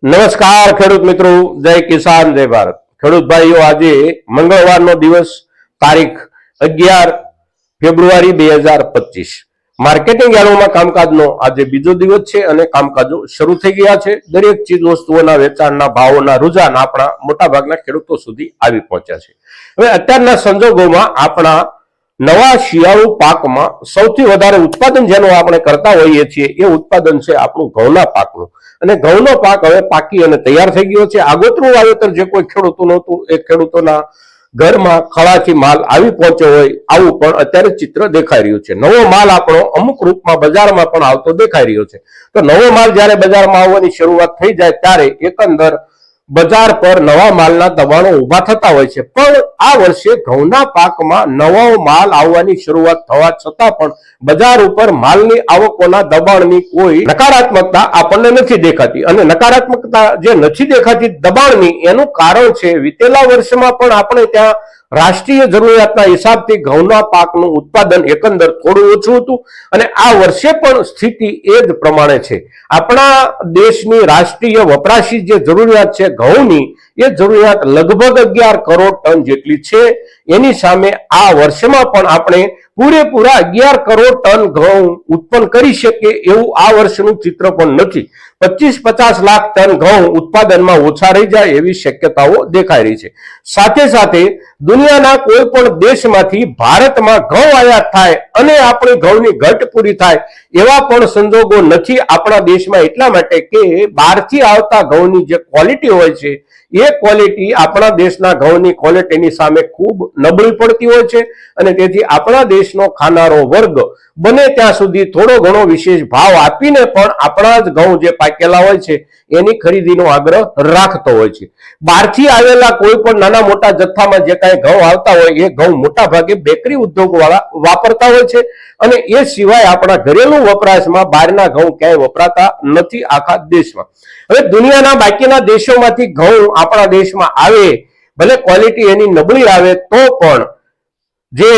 નમસ્કાર ખેડૂત મિત્રો, જય કિસાન જય ભારત। ખેડૂત ભાઈઓ, આજે મંગળવારનો દિવસ, તારીખ 11 ફેબ્રુઆરી 2025। માર્કેટિંગ યાર્ડોમાં કામકાજનો આજે બીજો દિવસ છે અને કામકાજો શરૂ થઈ ગયા છે। દરેક ચીજ વસ્તુઓના વેચાણના ભાવોના રૂઝાન આપણા મોટાભાગના ખેડૂતો સુધી આવી પહોંચ્યા છે। હવે અત્યારના સંજોગોમાં આપણા નવા શિયાળુ પાકમાં સૌથી વધારે ઉત્પાદન જેનું આપણે કરતા હોઈએ છીએ એ ઉત્પાદન છે આપણું ઘઉંના પાકનું। અને ઘઉંનો પાક હવે પાકી અને તૈયાર થઈ ગયો છે। આગોતરું વાવેતર જે કોઈ ખેડૂતોનું હતું એ ખેડૂતોના ઘરમાં ખળાથી માલ આવી પહોંચ્યો હોય આવું પણ અત્યારે ચિત્ર દેખાઈ રહ્યું છે। નવો માલ આપણો અમુક રૂપમાં બજારમાં પણ આવતો દેખાઈ રહ્યો છે। તો નવો માલ જ્યારે બજારમાં આવવાની શરૂઆત થઈ જાય ત્યારે એકંદર બજાર પર નવા માલના દબાણો ઊભા થતા હોય છે। પણ આ વર્ષે ઘઉંના પાકમાં નવો માલ આવવાની શરૂઆત થવા છતાં પણ બજાર ઉપર માલની આવકોના દબાણની કોઈ નકારાત્મકતા આપણને નથી દેખાતી। અને નકારાત્મકતા જે નથી દેખાતી દબાણની, એનું કારણ છે વિતેલા વર્ષમાં પણ આપણે ત્યાં રાષ્ટ્રીય જરૂરિયાતના હિસાબથી ઘઉંના પાકનું ઉત્પાદન એકંદર થોડું ઓછું હતું અને આ વર્ષે પણ સ્થિતિ એ જ પ્રમાણે છે। આપણા દેશની રાષ્ટ્રીય વપરાશી જે જરૂરિયાત છે ઘઉંની, એ જરૂરિયાત લગભગ 11 કરોડ ટન જેટલી છે। એની સામે આ વર્ષમાં પણ આપણે પૂરેપૂરા 11 કરોડ ટન ઘઉં ઉત્પન્ન કરી શકીએ એવું આ વર્ષનું ચિત્ર પણ નથી। 25-50 લાખ ટન ઘઉં ઉત્પાદનમાં ઓછા રહી જાય એવી શક્યતાઓ દેખાઈ રહી છે। સાથે સાથે દુનિયાના કોઈ પણ દેશમાંથી ભારતમાં ઘઉં આયાત થાય અને આપણી ઘઉંની ઘટ પૂરી થાય એવા પણ સંજોગો નથી આપણા દેશમાં, એટલા માટે કે બહારથી આવતા ઘઉંની જે ક્વોલિટી હોય છે એ ક્વોલિટી આપણા દેશના ઘઉંની ક્વોલિટીની સામે ખૂબ નબળી પડતી હોય છે। અને તેથી આપણા દેશનો ખાનારો વર્ગ બને ત્યાં સુધી થોડો ઘણો વિશેષ ભાવ આપીને પણ આપણા જ ઘઉં જે પાકેલા હોય છે એની ખરીદીનો આગ્રહ રાખતો હોય છે। બહારથી આવેલા કોઈ પણ નાના મોટા જથ્થામાં જે કાંઈ ઘઉં આવતા હોય એ ઘઉં મોટા ભાગે બેકરી ઉદ્યોગ વાળા વાપરતા હોય છે અને એ સિવાય આપણા ઘરેલું વપરાશમાં બહારના ઘઉં ક્યાંય વપરાતા નથી આખા દેશમાં। હવે દુનિયાના બાકીના દેશોમાંથી ઘઉં આપણા દેશમાં આવે, ભલે ક્વોલિટી એની નબળી આવે તો પણ જે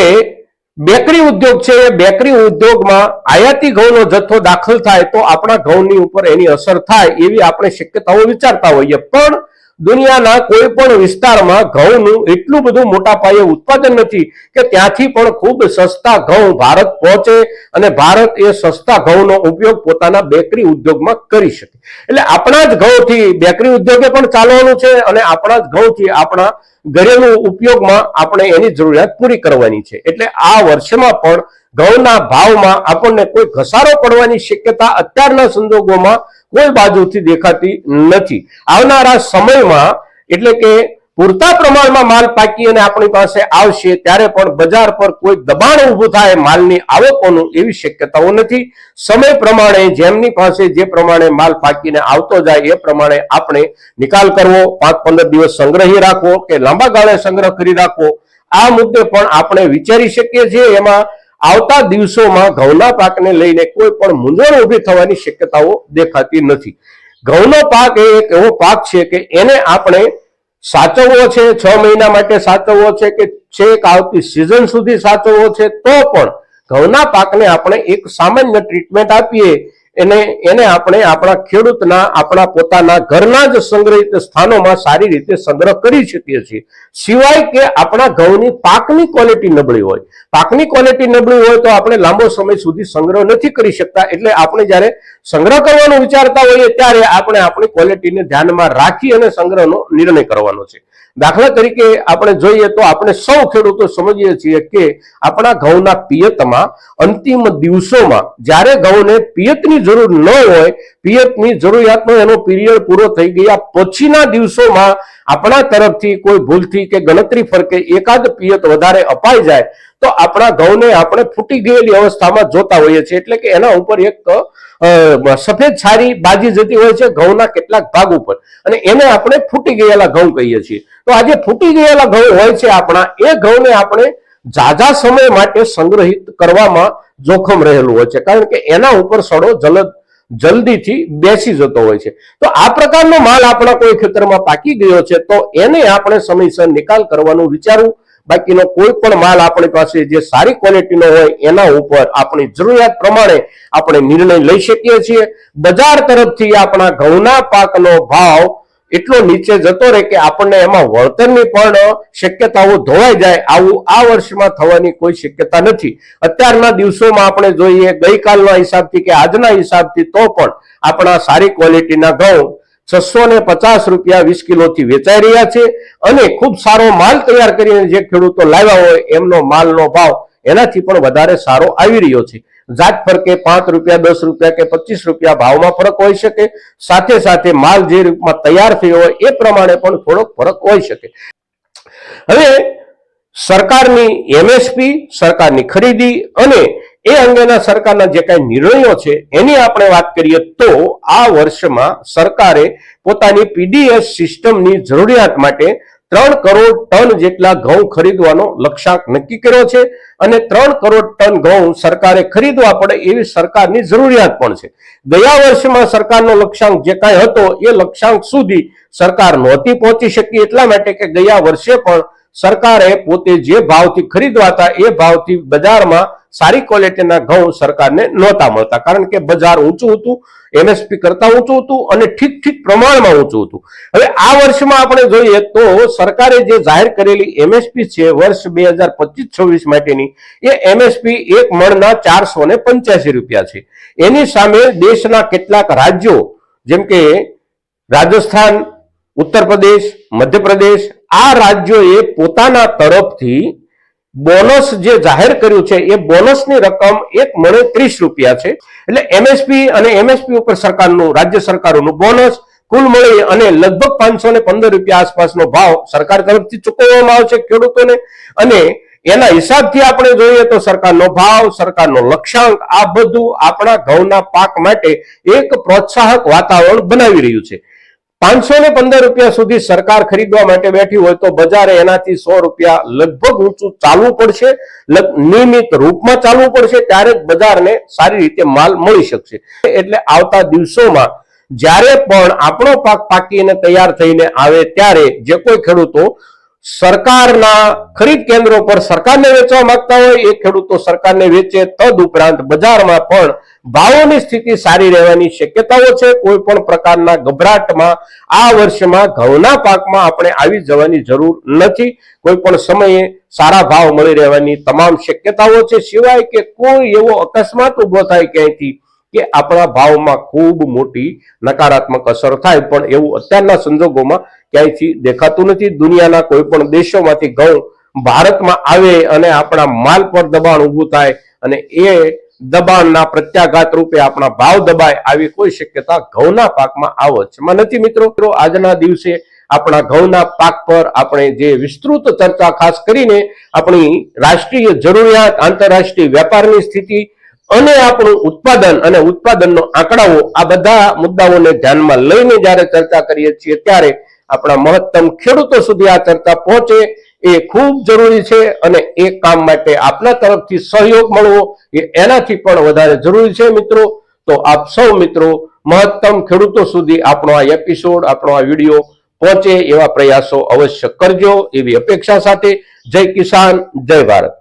બેકરી ઉદ્યોગ છે એ બેકરી ઉદ્યોગમાં આયાતી ઘઉંનો જથ્થો દાખલ થાય તો આપણા ઘઉંની ઉપર એની અસર થાય એવી આપણે શક્યતાઓ વિચારતા હોઈએ। પણ દુનિયાના કોઈ પણ વિસ્તારમાં ઘઉંનું એટલું બધું મોટા પાયે ઉત્પાદન નથી કે ત્યાંથી પણ ખૂબ સસ્તા ઘઉં ભારત પહોંચે અને ભારત એ સસ્તા ઘઉંનો ઉપયોગ પોતાના બેકરી ઉદ્યોગમાં કરી શકે। એટલે આપણા જ ઘઉંથી બેકરી ઉદ્યોગે પણ ચાલવાનું છે અને આપણા જ ઘઉંથી આપણા ઘરેલું ઉપયોગમાં આપણે એની જરૂરિયાત પૂરી કરવાની છે। એટલે આ વર્ષમાં પણ ઘઉંના ભાવમાં આપણને કોઈ ઘસારો પડવાની શક્યતા અત્યારના સંજોગોમાં કોઈ બાજુથી દેખાતી નથી। આવનારા સમયમાં એટલે કે પૂરતા પ્રમાણમાં માલ પાકી અને આપણી પાસે આવશે ત્યારે પણ બજાર પર કોઈ દબાણ ઊભું થાય માલની આવકોનું એવી શક્યતાઓ નથી। સમય પ્રમાણે જેમની પાસે જે પ્રમાણે માલ પાકીને આવતો જાય એ પ્રમાણે આપણે નિકાલ કરવો, 5-15 દિવસ સંગ્રહી રાખવો કે લાંબા ગાળે સંગ્રહ કરી રાખવો, આ મુદ્દે પણ આપણે વિચારી શકીએ છીએ। એમાં આવતા દિવસોમાં ઘઉંના પાકને લઈને કોઈ પણ મૂંઝવણ ઊભી થવાની શક્યતાઓ દેખાતી નથી। ઘઉંનો પાક એ એક એવો પાક છે કે એને આપણે સાચવવો છે, 6 મહિના માટે સાચવવો છે કે છેક આવતી સિઝન સુધી સાચવવો છે, તો પણ ઘઉંના પાકને આપણે એક સામાન્ય ટ્રીટમેન્ટ આપીએ એને આપણે આપણા ખેડૂતના આપણા પોતાના ઘરના જ સંગ્રહિત સ્થાનોમાં સારી રીતે સંગ્રહ કરી શકીએ છીએ। સિવાય કે આપણા ઘઉંની પાકની ક્વોલિટી નબળી હોય, પાકની ક્વોલિટી નબળી હોય તો આપણે લાંબો સમય સુધી સંગ્રહ નથી કરી શકતા। એટલે આપણે જ્યારે સંગ્રહ કરવાનું વિચારતા હોઈએ ત્યારે આપણે આપણી ક્વોલિટીને ધ્યાનમાં રાખી અને સંગ્રહનો નિર્ણય કરવાનો છે। દાખલા તરીકે આપણે જોઈએ તો આપણે સૌ ખેડૂતો સમજીએ છીએ કે આપણા ઘઉંના પિયતમાં અંતિમ દિવસોમાં જ્યારે ઘઉંને પિયતની જરૂર ન હોય, પિયતની જરૂરિયાતનો એનો પીરિયડ પૂરો થઈ ગયા પછીના દિવસોમાં આપણા તરફથી કોઈ ભૂલથી કે ગણતરી ફરકે એકાદ પિયત વધારે અપાઈ જાય તો આપણા ઘઉંને આપણે ફૂટી ગયેલી અવસ્થામાં જોતા હોઈએ છીએ। એટલે કે એના ઉપર એક સફેદ છારી બાજી જતી હોય છે ઘઉંના કેટલાક ભાગ ઉપર અને એને આપણે ફૂટી ગયેલા ઘઉં કહીએ છીએ। તો આજે ફૂટી ગયેલા ઘઉં હોય છે આપણા, એ ઘઉંને આપણે ઝાઝા સમય માટે સંગ્રહિત કરવામાં જોખમ રહેલું હોય છે, કારણ કે એના ઉપર સડો જલ્દીથી બેસી જતો હોય છે। તો આ પ્રકારનો માલ આપણા કોઈ ખેતરમાં પાકી ગયો છે તો એને આપણે સમયસર નિકાલ કરવાનું વિચારવું, બાકીનો કોઈ પણ માલ આપણી પાસે જે સારી ક્વોલિટીનો હોય એના ઉપર આપણી જરૂરિયાત પ્રમાણે આપણે નિર્ણય લઈ શકીએ છીએ. બજાર તરફથી આપણા ઘઉંના પાકનો ભાવ એટલો નીચે જતો રહે કે આપણને એમાં વળતરની પણ શક્યતાઓ ધોવાઈ જાય, આવું આ વર્ષમાં થવાની કોઈ શક્યતા નથી. અત્યારના દિવસોમાં આપણે જોઈએ ગઈકાલના હિસાબથી કે આજના હિસાબથી તો પણ આપણા સારી ક્વોલિટીના ઘઉં 650 રૂપિયા 20 કિલોથી વેચાઈ રહ્યા છે અને ખૂબ સારો માલ તૈયાર કરીને જે ખેડૂતો લાવ્યા હોય એમનો માલનો ભાવ એનાથી પણ વધારે સારો આવી રહ્યો છે. જાત ફરકે 5 રૂપિયા 10 રૂપિયા કે 25 રૂપિયા ભાવમાં ફરક હોઈ શકે, સાથે સાથે માલ જે રૂપમાં તૈયાર થયો હોય એ પ્રમાણે પણ થોડોક ફરક હોઈ શકે. હવે સરકારની એમએસપી, સરકારની ખરીદી અને એ અંગેના સરકારના જે કાંઈ નિર્ણયો છે એની આપણે વાત કરીએ તો આ વર્ષમાં સરકારે પોતાની પીડીએસ સિસ્ટમની જરૂરિયાત માટે 3 કરોડ ટન જેટલા ઘઉં ખરીદવાનો લક્ષ્યાંક નક્કી કર્યો છે અને 3 કરોડ ટન ઘઉં સરકારે ખરીદવા પડે એવી સરકારની જરૂરિયાત પણ છે. ગયા વર્ષમાં સરકારનો લક્ષ્યાંક જે કાંઈ હતો એ લક્ષ્યાંક સુધી સરકાર નહોતી પહોંચી શકી, એટલા માટે કે ગયા વર્ષે પણ સરકારે પોતે જે ભાવથી ખરીદવા હતા એ ભાવથી બજારમાં સારી ક્વોલિટીના ઘઉં સરકારને નહોતા મળતા, કારણ કે બજાર ઊંચું હતું, એમએસપી કરતા ઊંચું હતું અને ઠીક પ્રમાણમાં ઊંચું હતું. હવે આ વર્ષમાં આપણે જોઈએ તો સરકારે જે જાહેર કરેલી એમએસપી છે વર્ષ 2025-26 માટેની, એ એમએસપી એક મણના 485 રૂપિયા છે. એની સામે દેશના કેટલાક રાજ્યો જેમ કે રાજસ્થાન, ઉત્તર પ્રદેશ, મધ્યપ્રદેશ, આ રાજ્યોએ પોતાના તરફથી બોનસ જે જાહેર કર્યું છે એ બોનસની રકમ એક મણે 30 રૂપિયા છે. એટલે એમએસપી અને એમએસપી ઉપર સરકારનું, રાજ્ય સરકારોનું બોનસ કુલ મળી અને લગભગ 515 રૂપિયા આસપાસનો ભાવ સરકાર તરફથી ચૂકવવામાં આવશે ખેડૂતોને. અને એના હિસાબથી આપણે જોઈએ તો સરકારનો ભાવ, સરકારનો લક્ષ્યાંક, આ બધું આપણા ઘઉંના પાક માટે એક પ્રોત્સાહક વાતાવરણ બનાવી રહ્યું છે. 515 રૂપિયા સુધી સરકાર ખરીદવા માટે બેઠી હોય તો બજારે એનાથી 100 રૂપિયા લગભગ ઊંચું ચાલવું પડશે, નિયમિત રૂપમાં ચાલવું પડશે, ત્યારે જ બજારને સારી રીતે માલ મળી શકશે. એટલે આવતા દિવસોમાં જ્યારે પણ આપણો પાક પાકીને તૈયાર થઈને આવે ત્યારે જે કોઈ ખેડૂતો સરકારના ખરીદ કેન્દ્રો પર સરકારને વેચવા માંગતા હોય એ ખેડૂતો સરકારને વેચે, તદ ઉપરાંત બજારમાં પણ ભાવોની સ્થિતિ સારી રહેવાની શક્યતાઓ છે. કોઈ પણ પ્રકારના ગભરાટમાં આ વર્ષમાં ઘઉંના પાકમાં આપણે આવી જવાની જરૂર નથી. કોઈ પણ સમયે સારા ભાવ મળી રહેવાની તમામ શક્યતાઓ છે, સિવાય કે કોઈ એવો અકસ્માત ઉભો થાય ક્યાંયથી કે આપણા ભાવમાં ખૂબ મોટી નકારાત્મક અસર થાય, પણ એવું અત્યારના સંજોગોમાં ક્યાંયથી દેખાતું નથી. દુનિયાના કોઈ પણ દેશોમાંથી ઘઉં ભારતમાં આવે અને આપણા માલ પર દબાણ ઊભું થાય અને એ દબાણના પ્રત્યાઘાત રૂપે આપણા ભાવ દબાય, આવી કોઈ શક્યતા ઘઉંના પાકમાં આ વર્ષમાં નથી. મિત્રો, આજના દિવસે આપણા ઘઉંના પાક પર આપણે જે વિસ્તૃત ચર્ચા ખાસ કરીને આપણી રાષ્ટ્રીય જરૂરિયાત, આંતરરાષ્ટ્રીય વેપારની સ્થિતિ અને આપણું ઉત્પાદન અને ઉત્પાદનનો આંકડાઓ, આ બધા મુદ્દાઓને ધ્યાનમાં લઈને જ્યારે ચર્ચા કરીએ છીએ ત્યારે આપણા મહત્તમ ખેડૂતો સુધી આ ચર્ચા પહોંચે એ ખૂબ જરૂરી છે અને એ કામ માટે આપના તરફથી સહયોગ મળવો એ એનાથી પણ વધારે જરૂરી છે. મિત્રો, તો આપ સૌ મિત્રો મહત્તમ ખેડૂતો સુધી આપણો આ એપિસોડ, આપણો આ વિડીયો પહોંચે એવા પ્રયાસો અવશ્ય કરજો એવી અપેક્ષા સાથે જય કિસાન, જય ભારત.